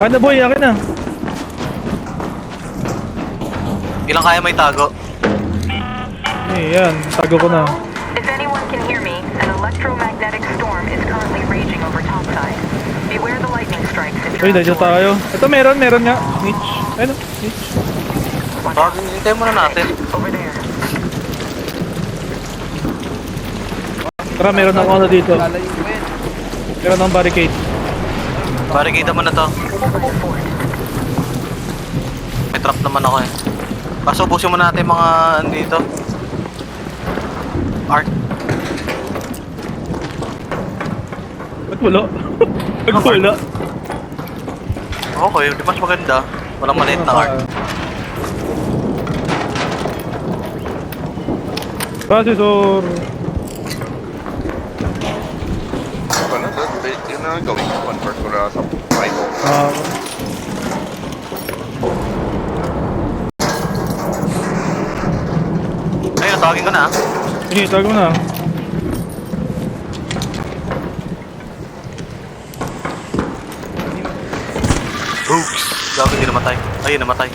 Ano boy, akin na. Ilang kaya may tago? Yan, tago ko na. If anyone can hear me, an electromagnetic storm is currently raging over topside. Beware the lightning strikes if Uy, you're nandiyan tayo. Ito meron nga. Snitch. Ayun, snitch. Hintayin muna natin. over there. Tara, meron ako ano dito. Meron akong barricade. Barricade mo na to. May trap naman ako eh. Kaso ubusin mo natin mga dito. Art. Ba't wala? Ba't wala? Okay, di mas maganda. Walang maliit na art. Processor. Ano, yun na gawin ko. Convert ko na sa Bible. Ayun, tawagin ko na ah. Sige, tago na. Oops. Gago, hindi namatay. Ayun, namatay.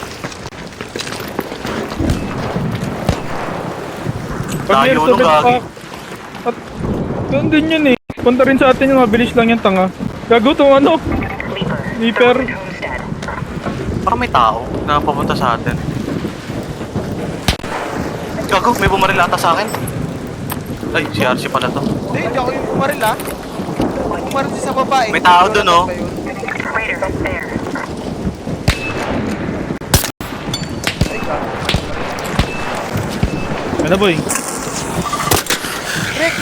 Pag may Tayo nung student gagi. pack. At doon din yun eh. Punta rin sa atin yung mabilis lang yung tanga. Gago itong ano. Sniper. Homestead. Parang may tao na papunta sa atin. Gago, may bumaril ata sa akin. Ay, si RC pala to. Hindi ako yung pumaril ah. Pumaril sa babae. May tao dun, oh. Raider, there. Ano boy? Rick!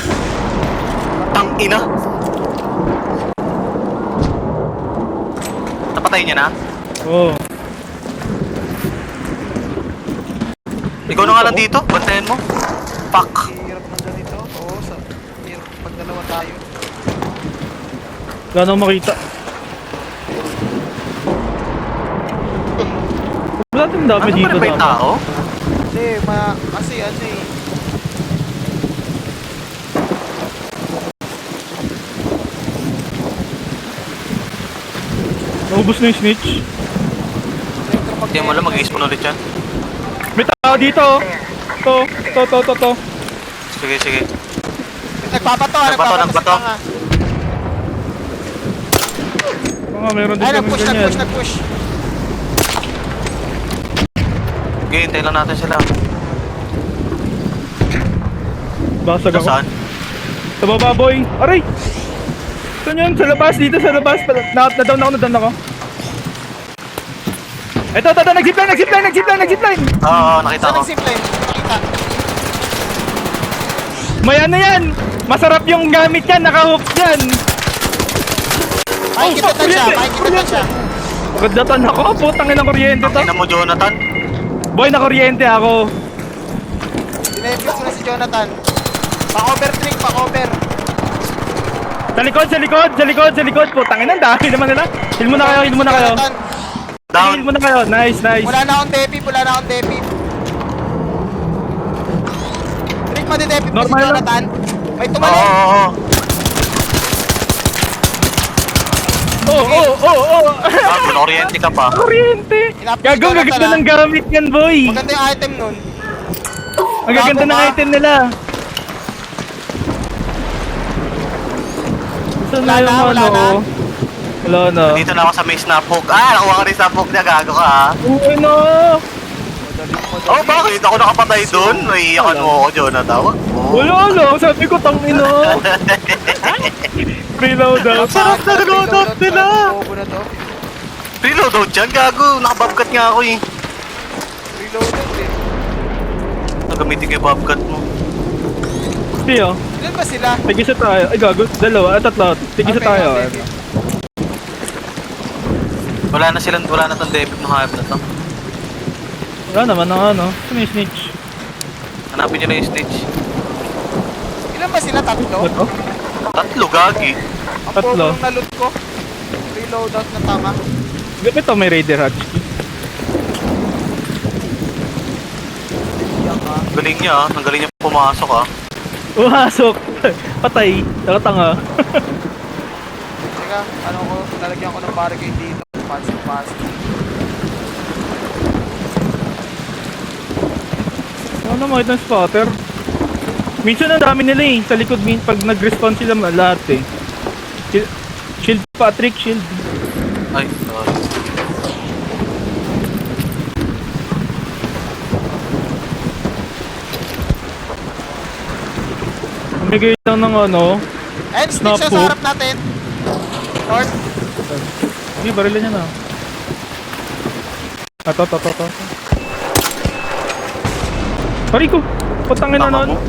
Tang ina. Napatay niya na? Oo. Ikaw na nga lang dito, bantayan mo. Fuck. Hirap ng ganito. Oo, hirap pag dalawa tayo. Wala nang makita. Wala tayong dami Ano pa dito rin ba yung dapat. tao? Hindi, kasi ano eh. Naubos na yung snitch. Hindi mo lang, mag-i-spawn ulit yan. May tao dito. To. Sige, sige. Nagpapato, Nagbato. si Panga. Meron din Ay, kami ganyan. nag-push. Okay, hintayin lang natin sila. Basag Ito ako. saan? Sa baba boy. Aray! Saan yun? Sa labas, dito sa labas. Na-down ako. Ito, nag-zipline! Oo, nakita Saan ko. ang zipline? Nakita. May ano yan! Masarap yung gamit yan, naka-hook yan! Makikitatan siya, kuryente! makikitatan siya. Pagdatan ako, putang ina kuryente to. Ina mo, Jonathan. Boy, na kuryente ako. Dinefix na si Jonathan. Pa-cover trick, pa-cover. Sa likod! Putang ina, dami naman nila. Heal muna kayo. Jonathan. Down. Heal muna kayo. Nice. Wala na akong depi. Trick, madi-depi pa si Normal lang. Jonathan. May Oo, tumalon. oo, oo. Oh. Ah, kuryente ka pa. Kuryente. Gagong gaganda ng gamit yan, boy. Maganda yung item nun. Ang gaganda ng item nila. Saan na Wala yung na, wala ano? na. Wala na. Dito na ako sa may snap hook. Ah, nakuha ka rin snap hook niya. Gago ka ah. Uy, no. Oh, bakit? Ako nakapatay doon. Naiiyakan mo ako, Jonathan. Oh. Wala lang. Sabi ko, tangino. Reload out. Sarap na reloadout nila. Bobo na to. Reloadout yan, gago. Nakabobcat nga ako eh. Reloaded eh. Nagamitin ko yung bobcat mo. Tiyo, Ilan ba sila? tigisa tayo. Ay, gago. Dalawa. Tatlo. Tigisa Okay, tayo. okay. Wala na tong debit ng hype na to. Wala naman ang ano. Sino yung snitch? Hanapin nyo na yung stage. Ilan ba sila? Tatlo? Ito? Tatlo, gagi. Ang Tatlo. pogo ng naloot ko. Reloadout na tama. Gapit to may Raider Hatch. Galing niya ah. Ang galing niya pumasok ah. Umasok. Patay. Nakatanga. Teka, ano ko, lalagyan ko ng barricade dito. Pansin. Ano mo itong spotter? Minsan ang dami nila eh. Sa likod pag nag-respawn sila lahat eh. Shield Patrick, shield. Ay, sorry. Umigay lang ng ano. And snitch Snap sa po. harap natin. North. Hindi, barilan niya na. Ato. Pari ko! Putangin na Tama nun. mo.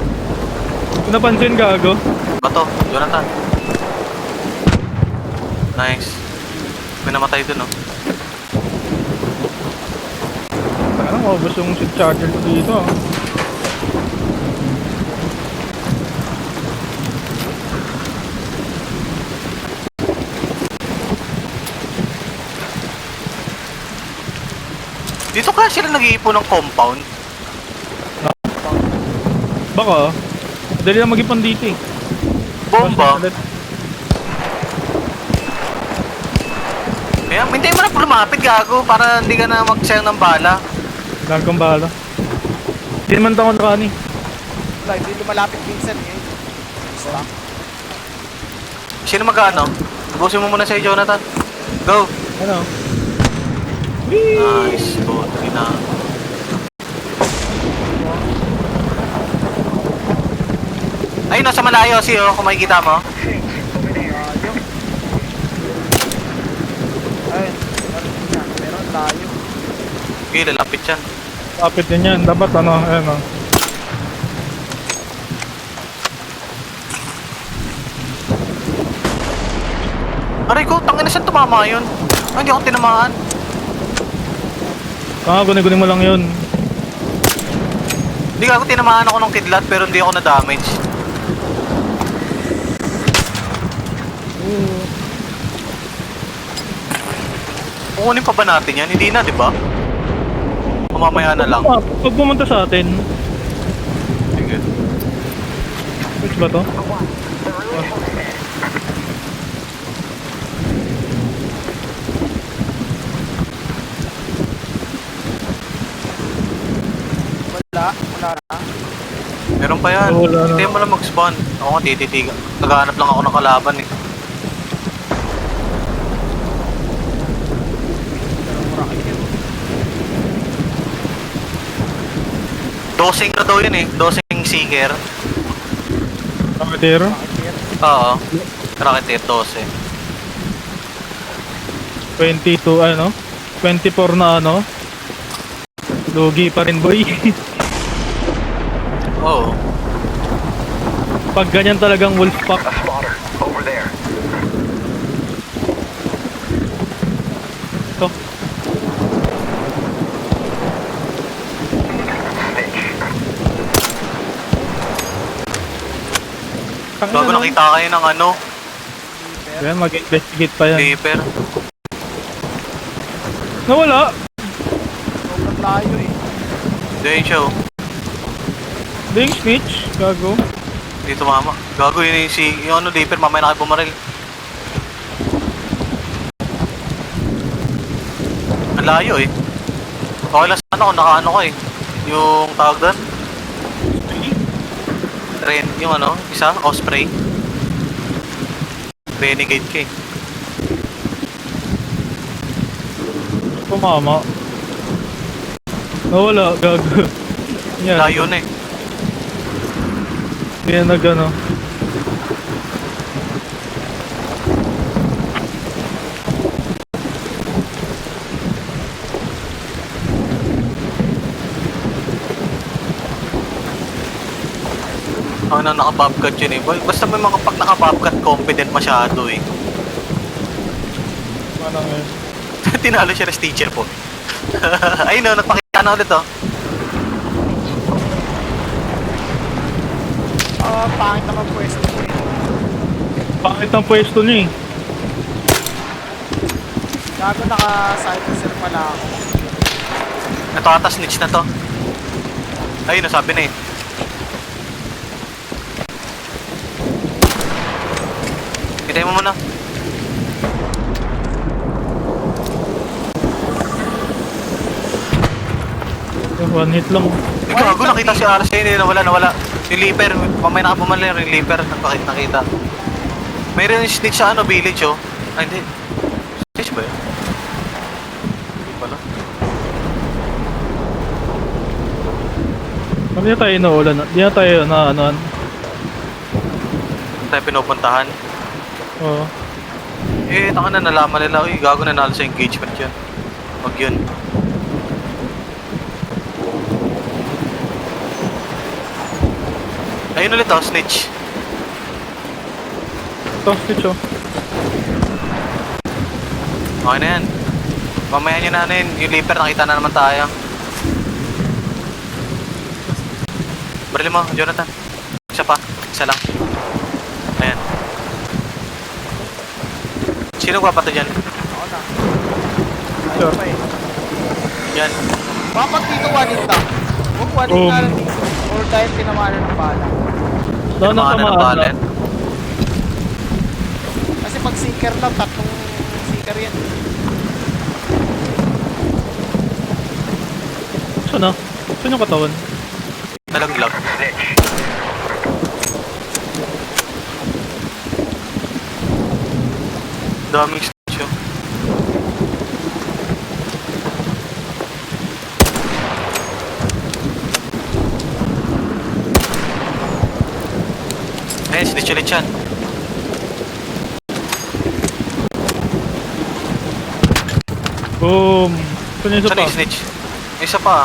Napansin gago. Bato, Jonathan. Nice. May namatay dun, oh. Parang maubos yung shit charger ko dito ah. Dito kaya sila nag-iipon ng compound? Baka. Dali lang mag-ipon dito eh. Bomba? Ulit. Kaya, hindi mo na lumapit, gago, para hindi ka na magsayang ng bala. Gagawang bahala. Hindi naman tao nakani. Wala, hindi lumalapit minsan eh. Stop. Sino mag-ano? Ubusin mo muna sa'yo, Jonathan. Go! Ano? Nice, good. Na. Ayun, nasa malayo, si oh, kung makikita mo. Ayun. Meron niya. Meron tayo. Okay, lalapit yan. Kapit din yan. Dapat ano, ayun oh. Aray ko, tangin na saan tumama yun? Ay, hindi ako tinamaan. Guni-guni mo lang yun. Hindi ako tinamaan ako ng kidlat pero hindi ako na-damage. Kukunin pa ba natin yan? Hindi na, di ba? O mamaya na lang. Pag pumunta sa atin, Sige. which ba to? Wala na. Meron pa yan. Wala na. Hindi mo lang mag-spawn. Ako nga tititigan. Naghahanap lang ako ng kalaban eh. Dosing na daw yun eh. Dosing seeker. Kapitero? Oo. Rocketeer 12. 22 ano? 24 na ano? Lugi pa rin boy. Oo. Pag ganyan talagang wolf pack. Ito. Bago nakita kayo ng ano, Yan, mag-investigate pa yan. paper. Nawala! Sobrang tayo eh. Diyan siya oh. Ding snitch. Gago. Dito mama. Gago yun yung ano, paper. Mamaya na kayo bumaril. Ang layo eh. Okay lang sana kung naka-ano ko eh. Yung tawag doon. Yung ano, isa, Osprey. Renegade ka eh. Pumama. Nawala. Gago. Yan. Layo na eh. Yan nag-ano. Ako na naka-bobcat yun eh. Basta may mga pag naka-bobcat, confident masyado eh. Ano ngayon? Tinalo siya ng teacher po. Ayun o, nagpakita na ulit oh. Pangit naman pwesto ko eh. Bakit ang pwesto niya eh? Gago naka-cyber pala ako. Ito ata snitch na to. Ayun, nasabi na eh. Kitay mo muna. One hit lang. Ay, gago, nakita si RC, hindi nawala. Yung leaper, mamaya nakapumali yung leaper, nakita. Mayroon yung snitch sa village oh. Ay, hindi. Snitch ba yun? Hindi pala. Hindi na tayo inuulan. Hindi na tayo na ano. Hindi tayo pinupuntahan. Oo. Eh, taka na nalaman nila, uy, gago nanalo sa engagement yun. Wag yun. Ayun ulit oh, snitch. Ito, stitch oh. Okay na yan. Mamaya nyo na ano yun, yung leaper, nakita na naman tayo. Barili mo, Jonathan. Isa pa, isa lang. Ayan. Sino papato dyan? Ako na. Sure. Ano pa eh. Yan. Bakit dito one hit lang? Huwag one hit na lang dito. Or dahil tinamanan ng bala. Doon na Tinamaan na ng tamaan balet. na. Kasi pag seeker lang, tatlong seeker yan. Saan na? Saan yung katawan? Nalaglag. Daming snitch oh. Ayun, snitch ulit yan. Boom! Saan yung isa Saan pa? yung snitch? May isa pa.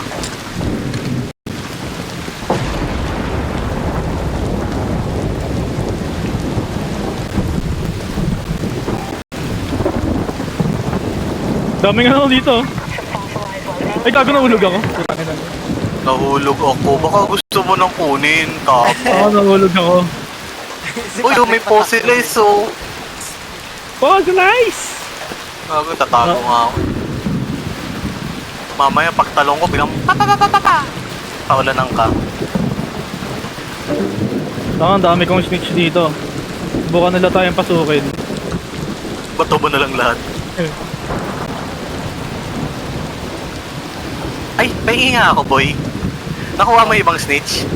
Daming ano dito. Ay, gago nahulog ako. Putangin na. Nahulog ako. Baka gusto mo nang kunin, kap. Oo, nahulog ako. Uy, may fossilize oh. Oh, nice! Gago, tatago nga ako. Mamaya pagtalong ko, bilang pa. Paulanan ka. Ang dami kong snitch dito. Bukan nila tayong pasukin. Bato mo na lang lahat. Ay, pahingi nga ako, boy. Nakuha mo yung ibang snitch.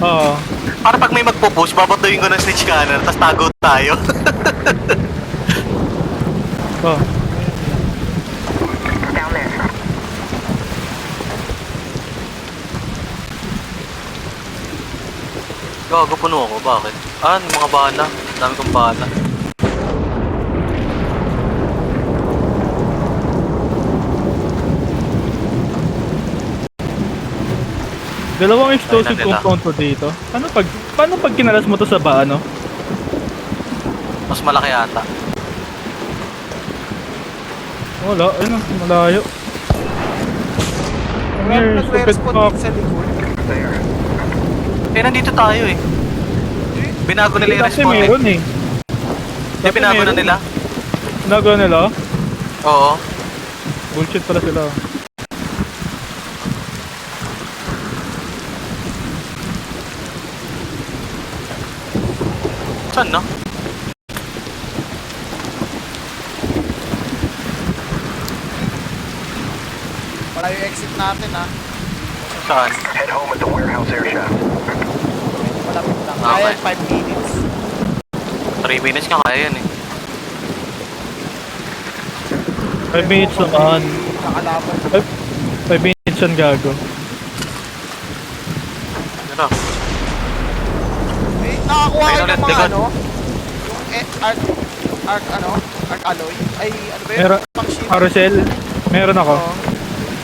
Oo. Para pag may magpo-push, babatuin ko ng snitch cannon, tapos tago tayo. Oh. Down there. Gago, puno ako. Bakit? Ah, mga bala. Dami kong bala. Dalawang explosive Ay, nandito. compound po dito. Paano pag kinalas mo to sa ba, ano? Mas malaki ata. Wala, ayun na, malayo. Come Meron here, stupid nagre-respond fuck. dito sa likod. Eh, nandito tayo eh. Binago nila yung Kasi respawn eh. meron eh. Hindi, binago na nila. Nagawa nila? Oo. Bullshit pala sila. Saan no? Wala yung exit natin ha. Saan? Head home at the warehouse air shaft. Malapit lang. Okay. Kaya 5 minutes. 3 minutes nga kaya yan eh. 5 minutes naman. Nakalaban. 5 minutes yan gago. Ano? Eh, nakakuha Ayun kayo ulit, ng mga likod. ano? Yung arc alloy? Ay, ano ba yun? Meron, Pang shield. Carousel, meron ako. Oo.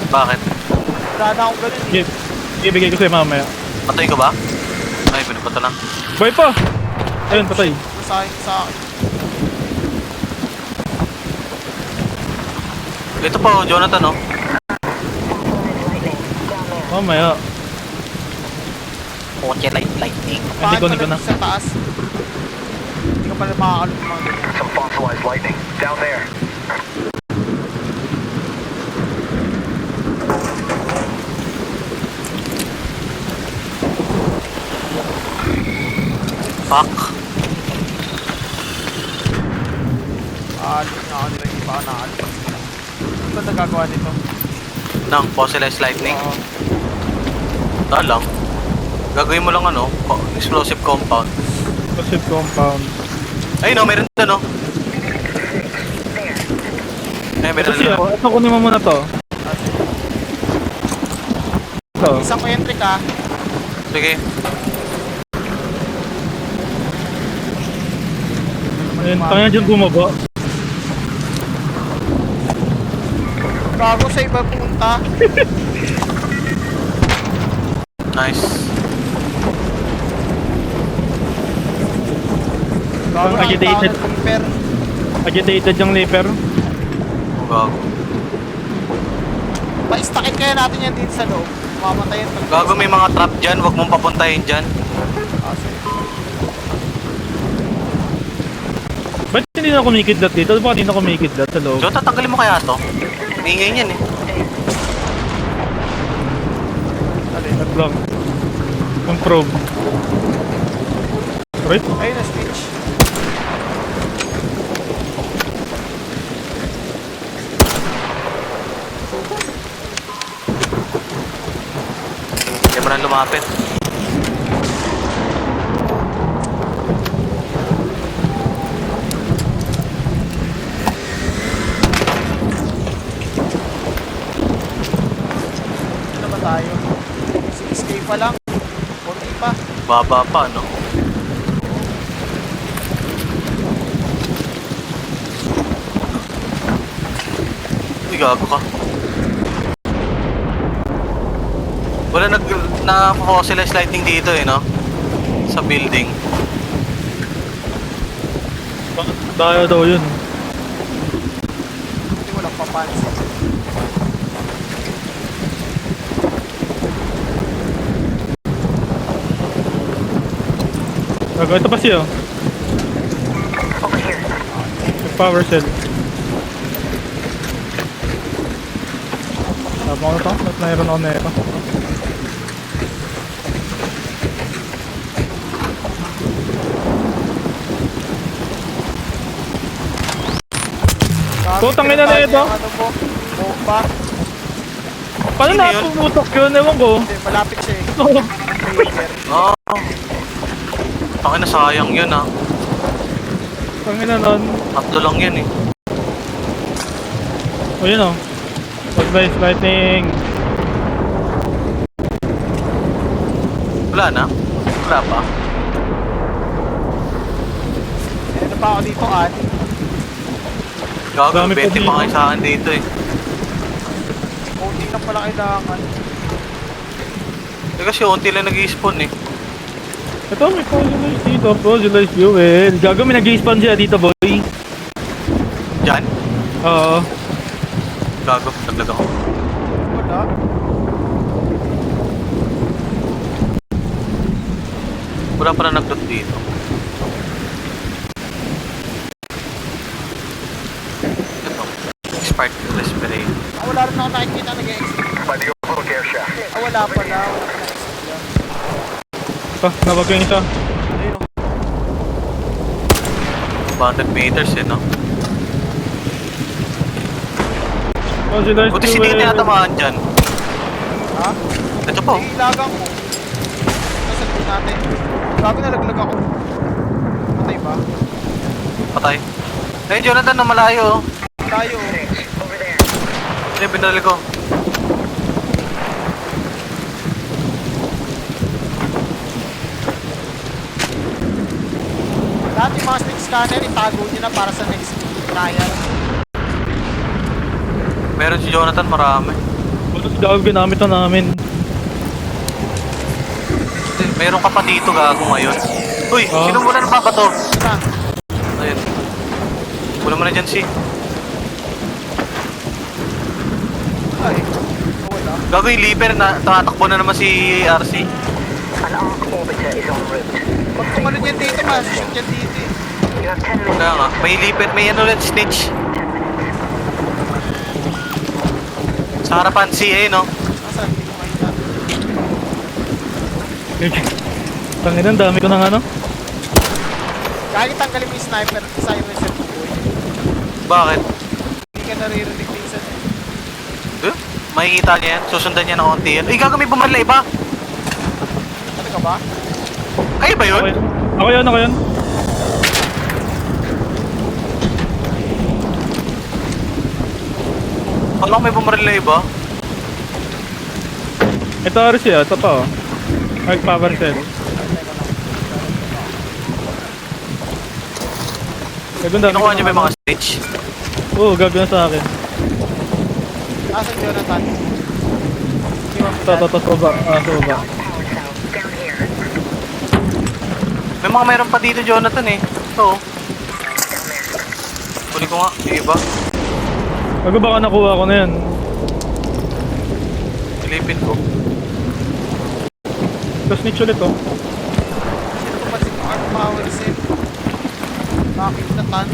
Bakit? Wala na akong ganun eh. Ibigay ko sa'yo mamaya. Patayin ko ba? Ay, pinupato na. Boy pa! Ayun, patay. Sa akin. Ito pa, oh, Jonathan, oh. Mamaya. Kotse lightning. Hindi ko na. Sa taas. Hindi ka pala makakalun ng mga ganyan. Some fossilized lightning. Down there. Fuck. Aalis na ako nila. Hindi pa ako nakaalis. Ano ba nagagawa nito? Nang fossilized lightning. Oo. Lang. Gagawin mo lang ano, explosive compound. Explosive compound. Ayun no, meron doon no. Ay, Ito meron siya, doon. ito kunin mo muna to. Ito. Isang ko entry ka. Sige. Ayun, kaya dyan bumaba. Bago sa iba punta. Nice. Bago Ang agitated. Reaper. Agitated yung leaper. Oh, gago. Pa-stackin kaya natin yan dito sa loob. Mamatayin pag... Gago, may mga trap dyan. Huwag mong papuntahin dyan. Ba't hindi na kumikidlat dito? Bakit hindi na kumikidlat sa loob? So, tatanggalin mo kaya to? Ingay yan eh. At lang. Yung probe. Right? Ayun na, Stitch. Kaya mo na lumapit. Ano ba tayo? 6K pa lang. 40 pa. Baba pa, no? Uy, gago ka. Wala na-fossilize lighting dito eh, no? Sa building. Bakit tayo daw yun? Hindi mo lang papansin. Ito pa siya. Over here. Yung power cell. Tapos ano to? Ba't mayroon ako na ito? Putang ina na ito. Ano mo? Bomba. Paano Sino yun? napumutok yun? Ewan ko. Hindi, malapit siya eh. Reaper. Oh. Pakin na sayang yun ah. Pangina nun. Tatlo lang yun eh. O yun o. Advice lighting. Wala na? Wala pa? Ano pa ako dito, Ani? Gago, Dami pa 20 dito. pa kayo sa akin dito eh. Konti lang pala kailangan. Eh kasi unti lang nag-i-spawn eh. Ito may positive dito. Positive fuel. Gago may nag-i-spawn siya dito boy. Diyan? Oo. Gago, naglag ako. Wala. Wala pa na nag-loot dito. Ito. Spark respirator. Ah, wala rin ako nakikita nag-exit. By the overlook air shaft. Ah, wala pala. Wala pala exit yan. Ito, nabag yung isa. Ayun o. 100 meters eh, no? Positive Buti hindi ka tinatamaan dyan. Ha? Ito po. Ilagang ko. Nasagot natin. Sabi nalaglag ako. Patay ba? Patay. Eh, Jonathan, na malayo oh. Tayo. Hindi, binali ko. Lahat yung mga stick scanner, itago nyo na para sa next trial. Meron si Jonathan, marami. Tapos gago ginamit na namin. Meron ka pa dito, gago ngayon. Uy, Ah. sino muna ng ba to? Ito na. Ayun. Wala mo na dyan si. Ay. Wala. Gago yung leaper na tatakbo na naman si RC. An arc orbiter is en route. Kung ano dyan dito, shoot dyan dito eh. You have 10 minutes. Kaya nga, may leaper, may ano ulit, snitch. 10 minutes. Sa harapan, si no? Nasaan? Hindi ko makita. Tanginan, dami ko ng ano. Kahit tanggalin mo yung sniper, silencer mo boy. Bakit? Hindi ka naririnig minsan eh. Makikita niya yan, susundan niya ng onti yan. Uy, gago, may bumarila iba. ka ba? Kayo ba yun? Ako yun, ako yun. Alam ko may bumaril na iba. Ito RC ah, ito pa oh. Ay, power cell. Gaganda. Kinukuha niyo ba yung mga stage? Oo, gagawin sa akin. Asan Jonathan? Iwan mo Ito, dyan. soba. Ah, soba. Power cell, down here. May mga meron pa dito, Jonathan eh. Ito oh. Kunin ko nga, yung iba. Bago baka nakuha ko na yan. Silipin ko. Tapos snitch ulit oh. Sino ko pa si Arc Power Cell? Bakit na tan?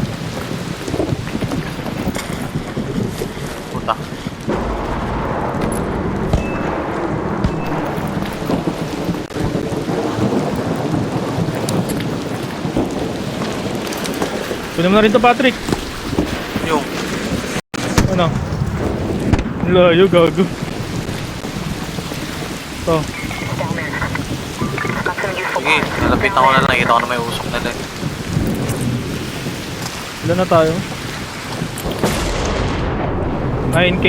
Puta. Kunin mo na rin to, Patrick. Yung. Ano? Layo, gago. Ito. Down there. Got some useful Sige, parts. nalapitan ko na lang. Nakita ko na may usok nila eh. Ilan na tayo? 9k.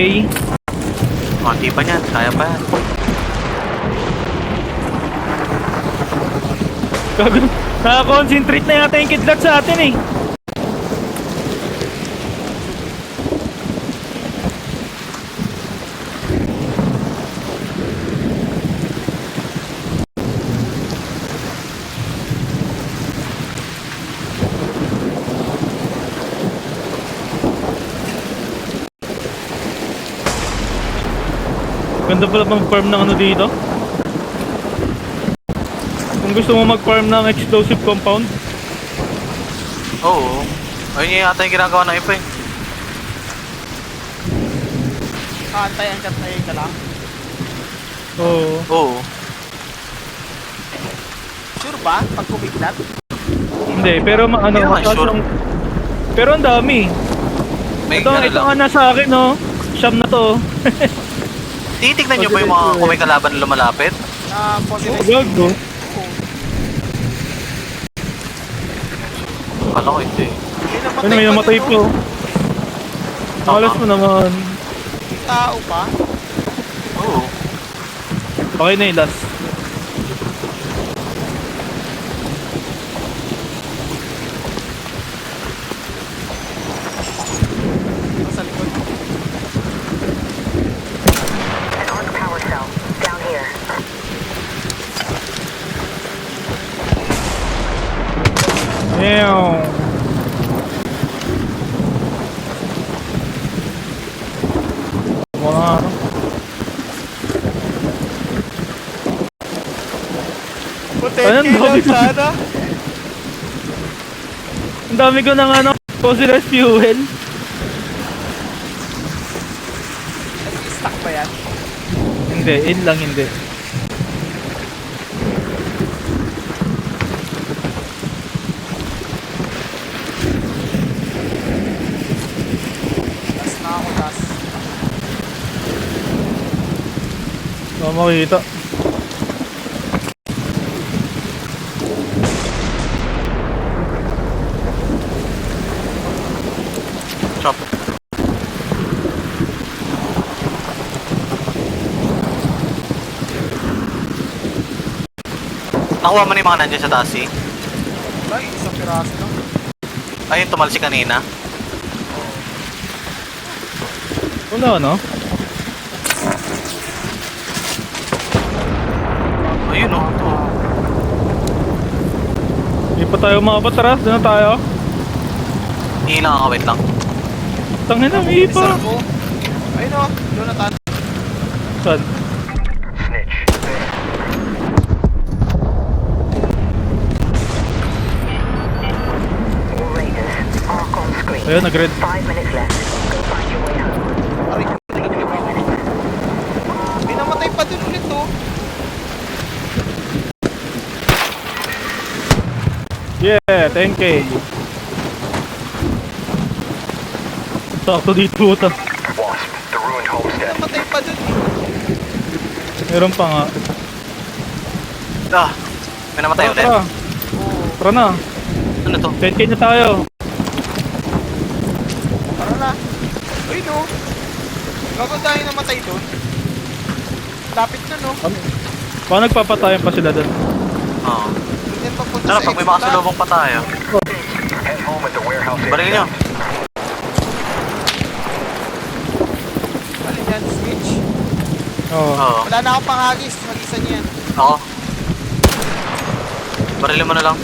Maki pa niyan, kaya pa yan. Gago. Nakakonsentrate na yata yung kidlat sa atin eh. Ganda pala mag-farm ng ano dito. Kung gusto mo mag-farm ng explosive compound, Oo. Ayun yung yata yung ginagawa ng iba eh. Kaantay ang katay ka lang. oo. Oo. Sure ba? Pag kumiglat? Hindi, pero ano, Hindi naman masyadong- sure. Pero ang dami. May Ito ano nga lang. nasa akin, no? Siyam na to. Titignan nyo ba yung mga kung may kalaban na lumalapit? Na positive. Gago. Oo. Kala ko hindi. Ano, may namatay din, po. Nakalas mo naman. May tao pa? Oo. Okay na yung last. Nasa likod. An arc power cell, down here. Ew. Wow. Ayun, dami ko. sana. Ang dami ko ng ano, fossilized fuel. Nag-stuck ba yan? Hindi, in lang hindi. Last na ako, last. Baka makita. Chop. Nakuha mo na yung mga nandiyan sa taas eh. Ay, isang piraso lang. Ayun, tumalsi kanina. Wala, no? Ayun oh. Hindi pa tayo umabot, tara. Doon na tayo. Hihilang ako, wait lang. Tangin na, may ipa. Isang ko. Ayun o, Jonathan. Saan? Snitch. There. All raiders, arc on screen. Ayun, nag-red. 5 minutes left. Go find your way home. Aray, Leave in 3 minutes. may namatay pa din ulit oh. Yeah, 10k. Sakto dito ito. Wasp. The ruined May homestead. namatay pa dun eh. Meron pa nga. Ah, may namatay ulit. Tara. Oo. Tara na. Ano to? 10k na tayo. Tara na. Uy, no. Gago tayo namatay doon. Lapit na, no? Baka nagpapatayan pa sila doon. Oo. Hindi yan papunta Tara, sa pag may makasalubong pa tayo. Head home at the warehouse Barilin nyo. Alin yan? Switch? Oo. Oo. Wala na akong panghagis. Magisan niya yan. Ako. Barilin mo na lang.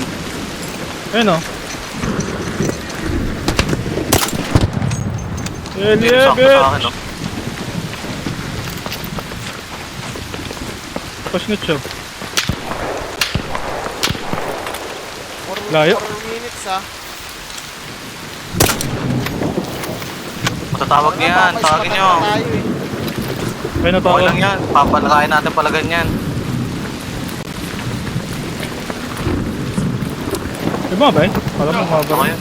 Ayun o. Hindi Yeah, sakto sa akin, bitch! no? Pasnit siya. 4 Layo. minutes, ha? Matatawag niya yan. Tawagin nyo. Tayo, eh. Ayun na Okay tawag. lang yan. Papalakayin natin pala ganyan. Di ba ba eh? Alam mo mga Ako yun.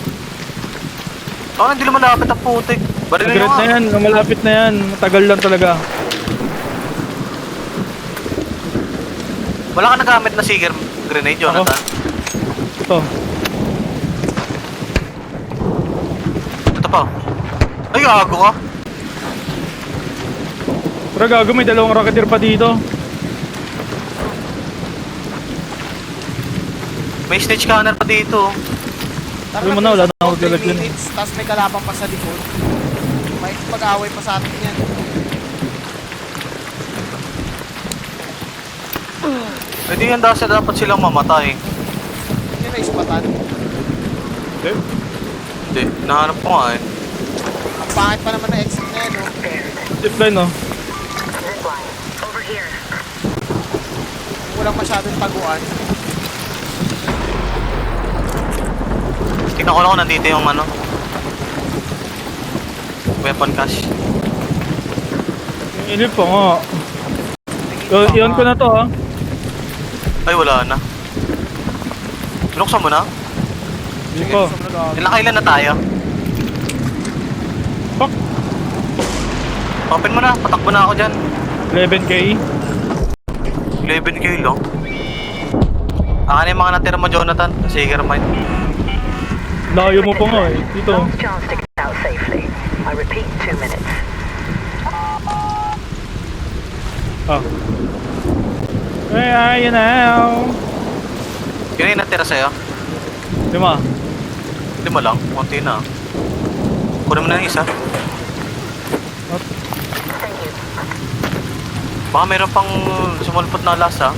Oh, hindi naman lapit ang putik. Barilin nyo Nag-red na nga. yan, malapit na yan. Matagal lang talaga. Wala ka nagamit na Seeger grenade, Jonathan. Ito. Ito pa. Ay, gago ka. Pero gago, may dalawang rocketeer pa dito. May snitch canner pa dito. Tara Sabi mo na, wala na ako 3 galagyan. minutes, tapos may kalaban pa sa likod. May pag-away pa sa atin yan. Hindi yan dapat silang mamatay. Hindi na ispatan. Okay. Hindi, nahanap ko nga eh. Ang pangit pa naman na exit na yan, no? Zipline no? Zipline. Over here. Walang masyadong taguan. Tingnan ko lang kung nandito yung ano. Weapon cache. Inip po nga. Iyon ko na to ha. Ay, wala na. Binuksan mo na? Hindi ko. Ilang na tayo? Fuck. Open mo na, patakbo na ako dyan. 11k. 11k lang. Akin yung mga natira mo, Jonathan. Seeger mine. Layo mo pa nga eh. Dito. Last chance to get out safely. I repeat, 2 minutes. Ah. Ay, ayun na. Yun yung natira sa'yo. 5. 5 lang, konti na. Kunin mo na yung isa. Thank you. Baka meron pang sumulpot na alas ha.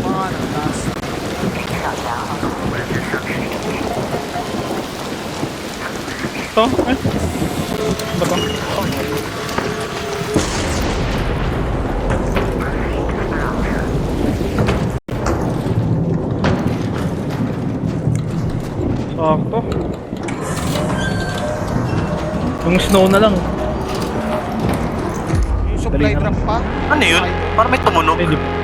Mga ano, taas. Ito? Eh? Ba to? Sakto. Yung snow na lang. Yung supply Dali na. drop pa. Ano yun? Parang may tumunog. Eh, di-